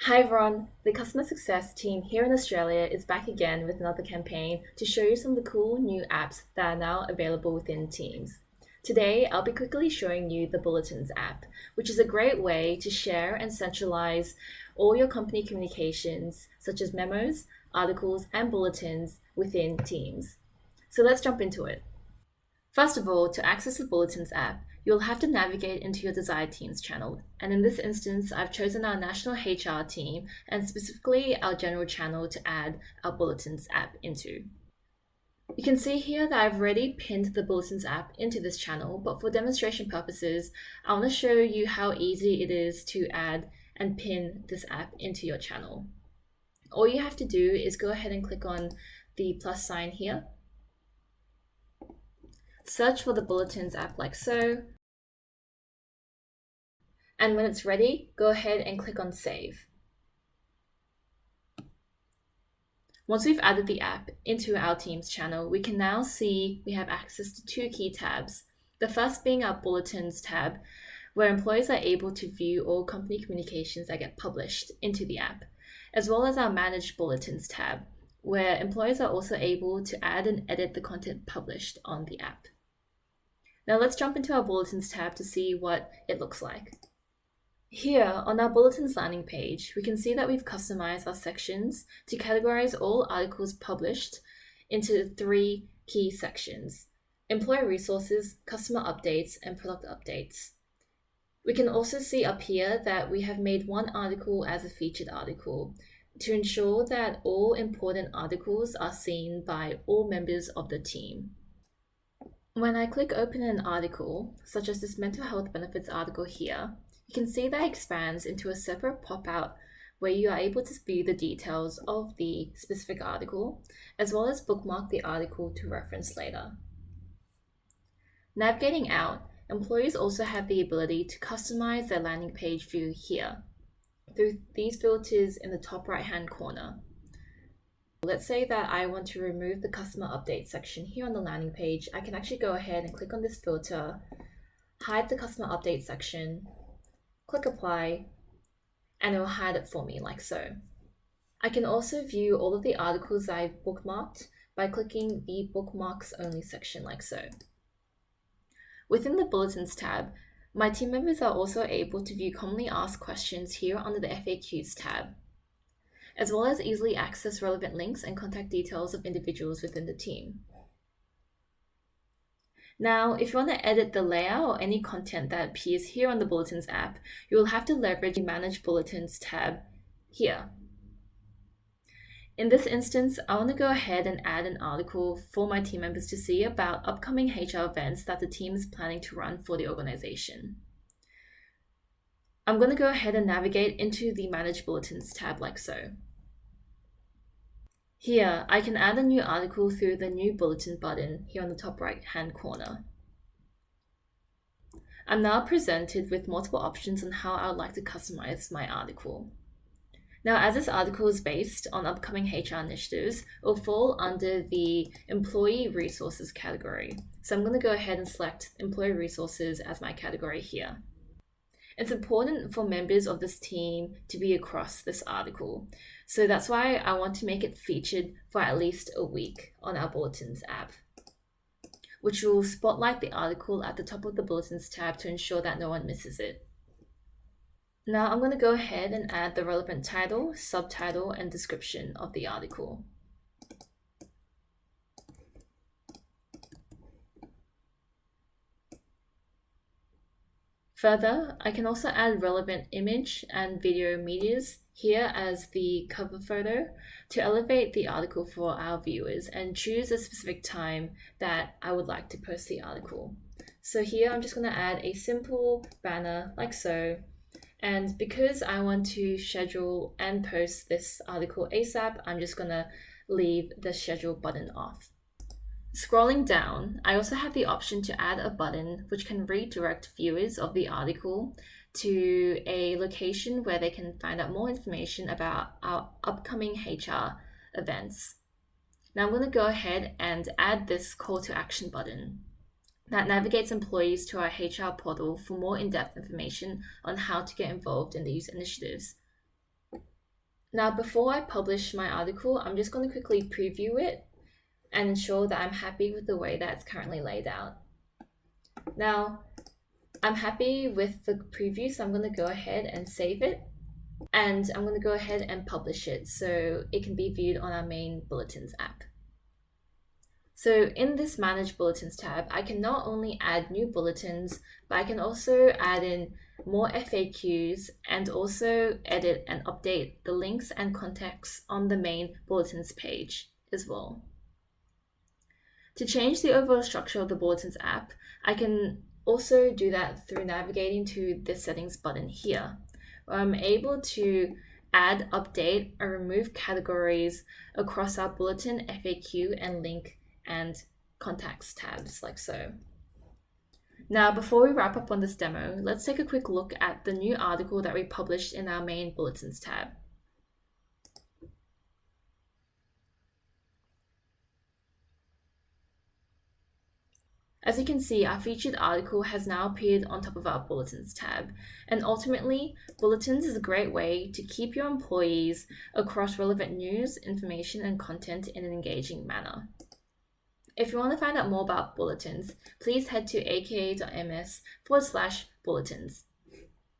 Hi everyone, the customer success team here in Australia is back again with another campaign to show you some of the cool new apps that are now available within Teams. Today, I'll be quickly showing you the Bulletins app, which is a great way to share and centralize all your company communications, such as memos, articles, and bulletins within Teams. So let's jump into it. First of all, to access the Bulletins app, you'll have to navigate into your desired Teams channel. And in this instance, I've chosen our national HR team and specifically our general channel to add our Bulletins app into. You can see here that I've already pinned the Bulletins app into this channel, but for demonstration purposes, I want to show you how easy it is to add and pin this app into your channel. All you have to do is go ahead and click on the plus sign here. Search for the Bulletins app like so. And when it's ready, go ahead and click on Save. Once we've added the app into our Teams channel, we can now see we have access to two key tabs. The first being our Bulletins tab, where employees are able to view all company communications that get published into the app, as well as our Manage Bulletins tab, where employees are also able to add and edit the content published on the app. Now let's jump into our Bulletins tab to see what it looks like. Here on our Bulletins landing page, we can see that we've customized our sections to categorize all articles published into three key sections: employee resources, customer updates, and product updates. We can also see up here that we have made one article as a featured article to ensure that all important articles are seen by all members of the team. When I click open an article, such as this mental health benefits article here, you can see that it expands into a separate pop-out where you are able to view the details of the specific article, as well as bookmark the article to reference later. Navigating out, employees also have the ability to customize their landing page view here through these filters in the top right-hand corner. Let's say that I want to remove the customer update section here on the landing page. I can actually go ahead and click on this filter, hide the customer update section, click apply, and it will hide it for me like so. I can also view all of the articles I've bookmarked by clicking the bookmarks only section like so. Within the Bulletins tab, my team members are also able to view commonly asked questions here under the FAQs tab, as well as easily access relevant links and contact details of individuals within the team. Now, if you want to edit the layout or any content that appears here on the Bulletins app, you will have to leverage the Manage Bulletins tab here. In this instance, I want to go ahead and add an article for my team members to see about upcoming HR events that the team is planning to run for the organization. I'm going to go ahead and navigate into the Manage Bulletins tab like so. Here, I can add a new article through the New Bulletin button here on the top right-hand corner. I'm now presented with multiple options on how I would like to customize my article. Now, as this article is based on upcoming HR initiatives, it will fall under the Employee Resources category. So I'm going to go ahead and select Employee Resources as my category here. It's important for members of this team to be across this article. So that's why I want to make it featured for at least a week on our Bulletins app, which will spotlight the article at the top of the Bulletins tab to ensure that no one misses it. Now I'm going to go ahead and add the relevant title, subtitle, and description of the article. Further, I can also add relevant image and video medias here as the cover photo to elevate the article for our viewers and choose a specific time that I would like to post the article. So here I'm just going to add a simple banner like so. And because I want to schedule and post this article ASAP, I'm just going to leave the schedule button off. Scrolling down, I also have the option to add a button which can redirect viewers of the article to a location where they can find out more information about our upcoming HR events. Now I'm going to go ahead and add this call to action button that navigates employees to our HR portal for more in-depth information on how to get involved in these initiatives. Now, before I publish my article, I'm just going to quickly preview it and ensure that I'm happy with the way that it's currently laid out. Now, I'm happy with the preview, so I'm going to go ahead and save it. And I'm going to go ahead and publish it so it can be viewed on our main Bulletins app. So in this Manage Bulletins tab, I can not only add new bulletins, but I can also add in more FAQs and also edit and update the links and contacts on the main Bulletins page as well. To change the overall structure of the Bulletins app, I can also do that through navigating to the settings button here, where I'm able to add, update, or remove categories across our Bulletin, FAQ, and link and contacts tabs like so. Now, before we wrap up on this demo, let's take a quick look at the new article that we published in our main Bulletins tab. As you can see, our featured article has now appeared on top of our Bulletins tab, and ultimately, Bulletins is a great way to keep your employees across relevant news, information, and content in an engaging manner. If you want to find out more about Bulletins, please head to aka.ms/bulletins.